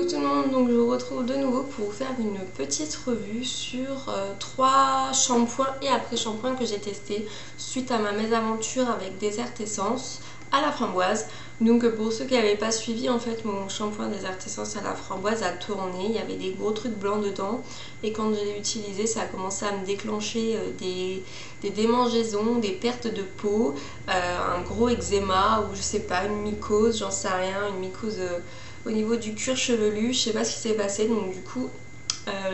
tout le monde, donc je vous retrouve de nouveau pour vous faire une petite revue sur 3 shampoings et après-shampoings que j'ai testés suite à ma mésaventure avec Desert Essence à la framboise. Donc pour ceux qui n'avaient pas suivi, en fait mon shampoing Desert Essence à la framboise a tourné, il y avait des gros trucs blancs dedans et quand je l'ai utilisé ça a commencé à me déclencher des démangeaisons, des pertes de peau, un gros eczéma ou je sais pas, une mycose, j'en sais rien, une mycose au niveau du cuir chevelu, je sais pas ce qui s'est passé, donc du coup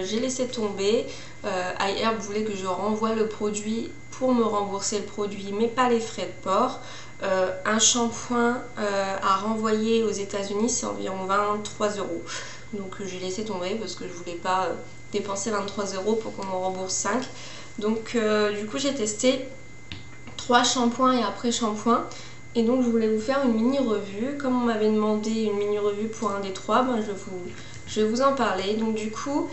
j'ai laissé tomber. iHerb voulait que je renvoie le produit pour me rembourser le produit mais pas les frais de port. Un shampoing à renvoyer aux États-Unis c'est environ 23 €. Donc j'ai laissé tomber parce que je voulais pas dépenser 23 € pour qu'on m'en rembourse 5. Donc du coup j'ai testé 3 shampoings et après shampoing. Et donc je voulais vous faire une mini revue. Comme on m'avait demandé une mini revue pour un des 3, ben, je vais vous en parler. Donc du coup,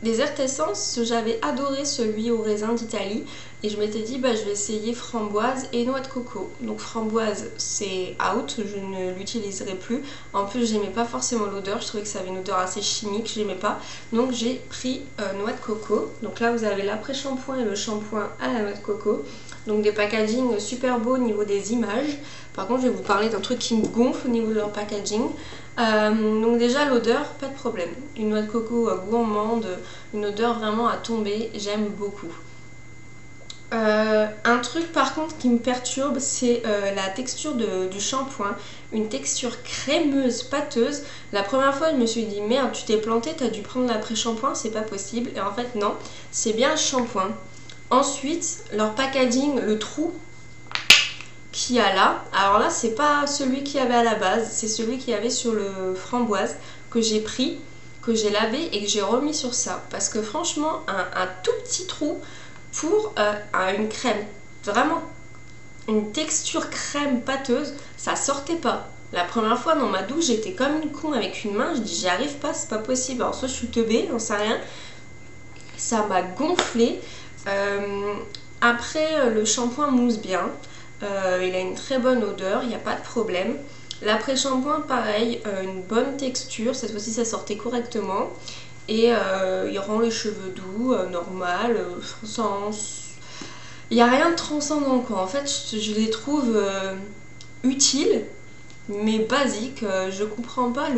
Desert Essence, j'avais adoré celui au raisin d'Italie. Et je m'étais dit, bah, je vais essayer framboise et noix de coco. Donc framboise, c'est out, je ne l'utiliserai plus. En plus, j'aimais pas forcément l'odeur, je trouvais que ça avait une odeur assez chimique, j'aimais pas. Donc j'ai pris noix de coco. Donc là, vous avez l'après-shampoing et le shampoing à la noix de coco. Donc des packaging super beaux au niveau des images. Par contre, je vais vous parler d'un truc qui me gonfle au niveau de leur packaging. Donc déjà l'odeur, pas de problème. Une noix de coco gourmande, une odeur vraiment à tomber, j'aime beaucoup. Un truc par contre qui me perturbe, c'est la texture du shampoing. Une texture crémeuse, pâteuse. La première fois je me suis dit merde, tu t'es planté, t'as dû prendre l'après-shampoing, c'est pas possible. Et en fait non, c'est bien le shampoing. Ensuite, leur packaging, le trou qu'il y a là, alors là c'est pas celui qu'il y avait à la base, c'est celui qu'il y avait sur le framboise que j'ai pris, que j'ai lavé et que j'ai remis sur ça. Parce que franchement, un tout petit trou pour une crème, vraiment une texture crème pâteuse, ça sortait pas. La première fois dans ma douche, j'étais comme une con avec une main, je dis j'y arrive pas, c'est pas possible. Alors soit je suis teubée, j'en sais rien, ça m'a gonflé. Après le shampoing mousse bien, il a une très bonne odeur, il n'y a pas de problème. L'après-shampoing pareil, une bonne texture, cette fois-ci ça sortait correctement. Et il rend les cheveux doux, normal, il n'y a rien de transcendant quoi. En fait je les trouve utiles mais basiques. Je comprends pas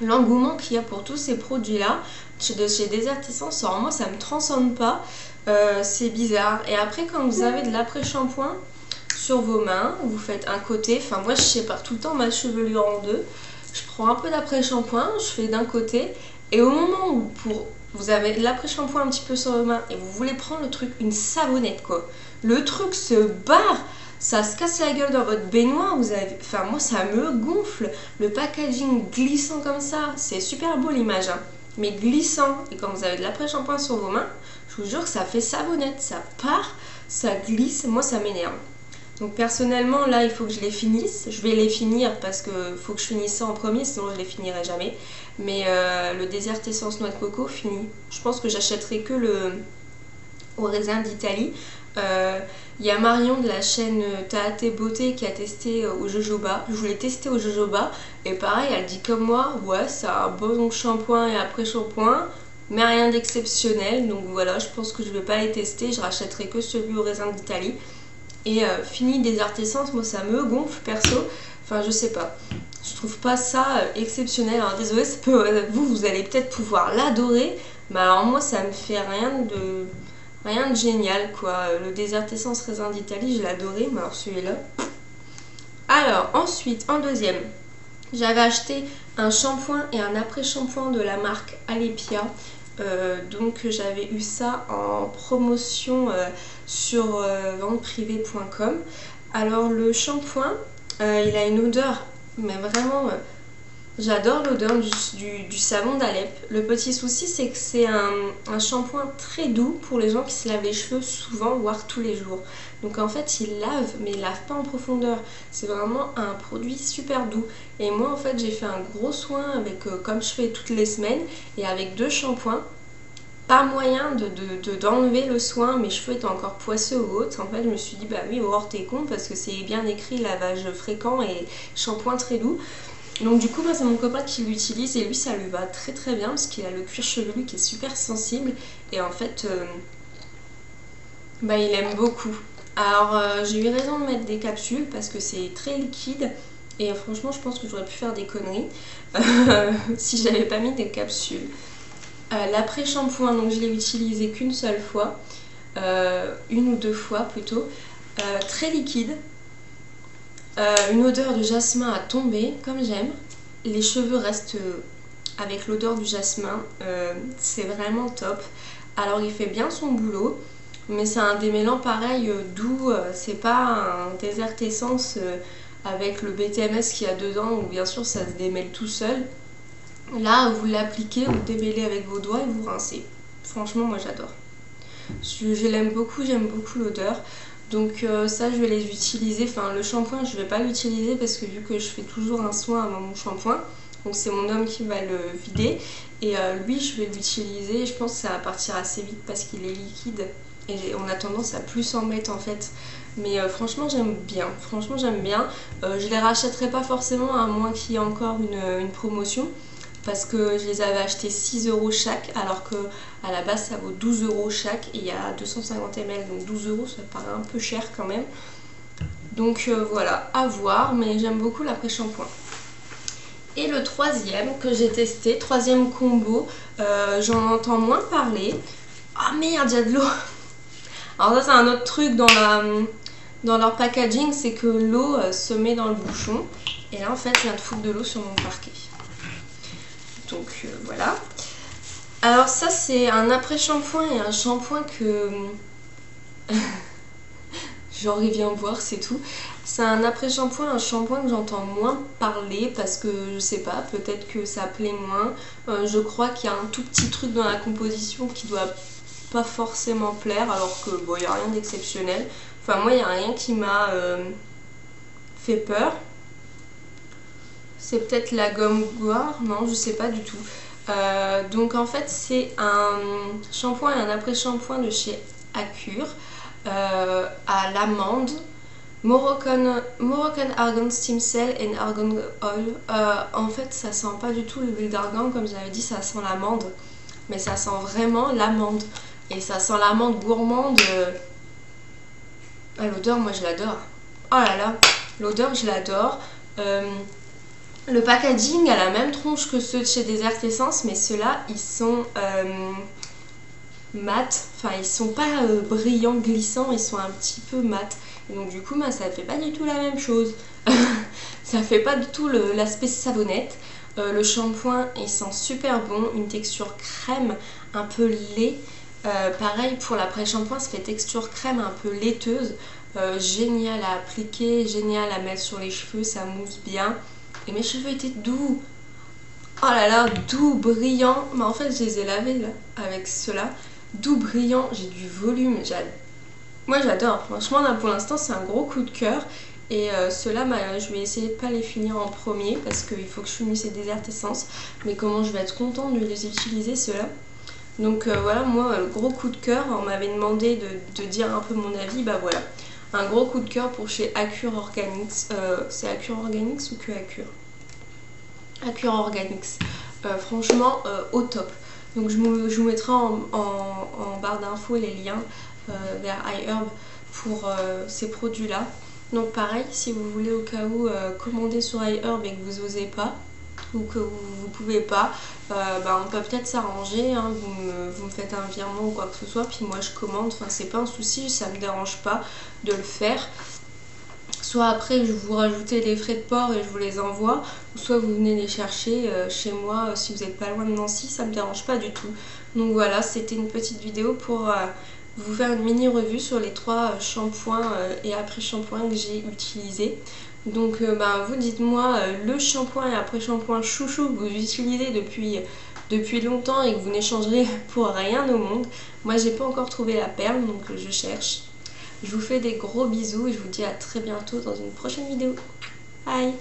l'engouement qu'il y a pour tous ces produits là chez Desert Essence. Alors moi ça me transcende pas, c'est bizarre. Et après quand vous avez de l'après-shampoing sur vos mains, vous faites un côté, enfin moi je sépare tout le temps ma chevelure en deux, je prends un peu d'après-shampoing, je fais d'un côté et au moment où vous avez l'après-shampoing un petit peu sur vos mains et vous voulez prendre le truc, une savonnette quoi, le truc se barre, ça se casse la gueule dans votre baignoire, vous avez... Enfin moi ça me gonfle, le packaging glissant comme ça, c'est super beau l'image hein, mais glissant, et quand vous avez de l'après-shampoing sur vos mains, je vous jure que ça fait savonnette, ça part, ça glisse, moi ça m'énerve. Donc personnellement là il faut que je les finisse, je vais les finir parce que faut que je finisse ça en premier sinon je les finirai jamais. Mais le Desert Essence noix de coco fini, je pense que j'achèterai que le au raisin d'Italie. Il y a Marion de la chaîne Taate Beauté qui a testé au jojoba, je voulais tester au jojoba et pareil elle dit comme moi, ouais c'est un bon shampoing et après shampoing mais rien d'exceptionnel. Donc voilà, je pense que je vais pas les tester, je rachèterai que celui au raisin d'Italie. Et fini Desert Essence, moi ça me gonfle perso, enfin je sais pas, je trouve pas ça exceptionnel. Alors désolé, ça peut, vous allez peut-être pouvoir l'adorer, mais alors moi ça me fait rien de génial quoi. Le Desert Essence raisin d'Italie je l'ai adoré, mais alors celui-là. Alors ensuite en deuxième, j'avais acheté un shampoing et un après-shampoing de la marque Alepia. Donc j'avais eu ça en promotion sur venteprivée.com. Alors le shampoing, il a une odeur, mais vraiment, j'adore l'odeur du savon d'Alep. Le petit souci c'est que c'est un shampoing très doux pour les gens qui se lavent les cheveux souvent, voire tous les jours. Donc en fait il lave, mais il lave pas en profondeur. C'est vraiment un produit super doux. Et moi en fait j'ai fait un gros soin avec, comme je fais toutes les semaines, et avec 2 shampoings. Pas moyen d'enlever le soin, mes cheveux étaient encore poisseux ou autres. En fait je me suis dit bah oui Aurore t'es con parce que c'est bien écrit lavage fréquent et shampoing très doux. Donc du coup, c'est mon copain qui l'utilise et lui ça lui va très très bien parce qu'il a le cuir chevelu qui est super sensible et en fait il aime beaucoup. Alors j'ai eu raison de mettre des capsules parce que c'est très liquide et franchement je pense que j'aurais pu faire des conneries si j'avais pas mis des capsules. L'après-shampoing, donc je l'ai utilisé qu'une seule fois, une ou deux fois plutôt, très liquide, une odeur de jasmin à tomber comme j'aime, les cheveux restent avec l'odeur du jasmin, c'est vraiment top. Alors il fait bien son boulot, mais c'est un démêlant pareil doux, c'est pas un désert essence avec le BTMS qu'il y a dedans où bien sûr ça se démêle tout seul. Là vous l'appliquez, vous démêlez avec vos doigts et vous rincez. Franchement moi j'adore. Je l'aime beaucoup, j'aime beaucoup l'odeur. Donc ça je vais les utiliser, enfin le shampoing je vais pas l'utiliser parce que vu que je fais toujours un soin avant mon shampoing, donc c'est mon homme qui va le vider et lui je vais l'utiliser, je pense que ça va partir assez vite parce qu'il est liquide et on a tendance à plus s'en mettre en fait. Mais franchement j'aime bien, je les rachèterai pas forcément à moins qu'il y ait encore une promotion. Parce que je les avais achetés 6 € chaque, alors que à la base ça vaut 12 € chaque et il y a 250 ml, donc 12 € ça paraît un peu cher quand même. Donc voilà, à voir, mais j'aime beaucoup l'après-shampoing. Et le troisième que j'ai testé, troisième combo, j'en entends moins parler. Ah merde, il y a de l'eau. Alors ça c'est un autre truc dans leur packaging, c'est que l'eau se met dans le bouchon. Et là en fait je viens de foutre de l'eau sur mon parquet. Donc voilà. Alors ça c'est un après-shampoing et un shampoing que genre il vient voir, c'est tout. C'est un après-shampoing, un shampoing que j'entends moins parler parce que je sais pas, peut-être que ça plaît moins. Je crois qu'il y a un tout petit truc dans la composition qui doit pas forcément plaire alors que bon, il n'y a rien d'exceptionnel. Enfin moi il n'y a rien qui m'a fait peur. C'est peut-être la gomme goire, non je sais pas du tout. Donc en fait c'est un shampoing et un après-shampoing de chez Acure à l'amande, Moroccan Argan Stem Cell and Argan Oil. En fait ça sent pas du tout l'huile d'argan comme j'avais dit, ça sent l'amande, mais ça sent vraiment l'amande et ça sent l'amande gourmande. L'odeur moi je l'adore. Oh là là, l'odeur je l'adore. Le packaging a la même tronche que ceux de chez Desert Essence, mais ceux-là ils sont mat, enfin ils sont pas brillants, glissants, ils sont un petit peu mat. Et donc du coup ça fait pas du tout la même chose. Ça fait pas du tout l'aspect savonnette. Le shampoing il sent super bon, une texture crème, un peu lait. Pareil pour l'après-shampoing, ça fait texture crème un peu laiteuse. Génial à appliquer, génial à mettre sur les cheveux, ça mousse bien. Et mes cheveux étaient doux. Oh là là, doux, brillants. Mais en fait, je les ai lavés là, avec ceux-là. Doux, brillants, j'ai du volume. Moi, j'adore. Franchement, là, pour l'instant, c'est un gros coup de cœur. Et ceux-là, je vais essayer de pas les finir en premier parce qu'il faut que je finisse ces Desert Essence. Mais comment je vais être contente de les utiliser, ceux-là. Donc voilà, moi, le gros coup de cœur. On m'avait demandé de dire un peu mon avis. Bah voilà. Un gros coup de cœur pour chez Acure Organics. C'est Acure Organics ou que Acure? Acure Organics. Franchement, au top. Donc je vous mettrai en barre d'infos les liens vers iHerb pour ces produits-là. Donc pareil, si vous voulez au cas où commander sur iHerb et que vous n'osez pas, ou que vous ne pouvez pas, on peut peut-être s'arranger, hein, vous me faites un virement ou quoi que ce soit, puis moi je commande, enfin c'est pas un souci, ça me dérange pas de le faire. Soit après je vous rajoutez les frais de port et je vous les envoie, ou soit vous venez les chercher chez moi si vous n'êtes pas loin de Nancy, ça me dérange pas du tout. Donc voilà, c'était une petite vidéo pour vous faire une mini revue sur les 3 shampoings et après-shampoings que j'ai utilisés. Donc vous dites-moi le shampoing et après-shampoing chouchou que vous utilisez depuis longtemps et que vous n'échangerez pour rien au monde. Moi j'ai pas encore trouvé la perle donc je cherche. Je vous fais des gros bisous et je vous dis à très bientôt dans une prochaine vidéo. Bye!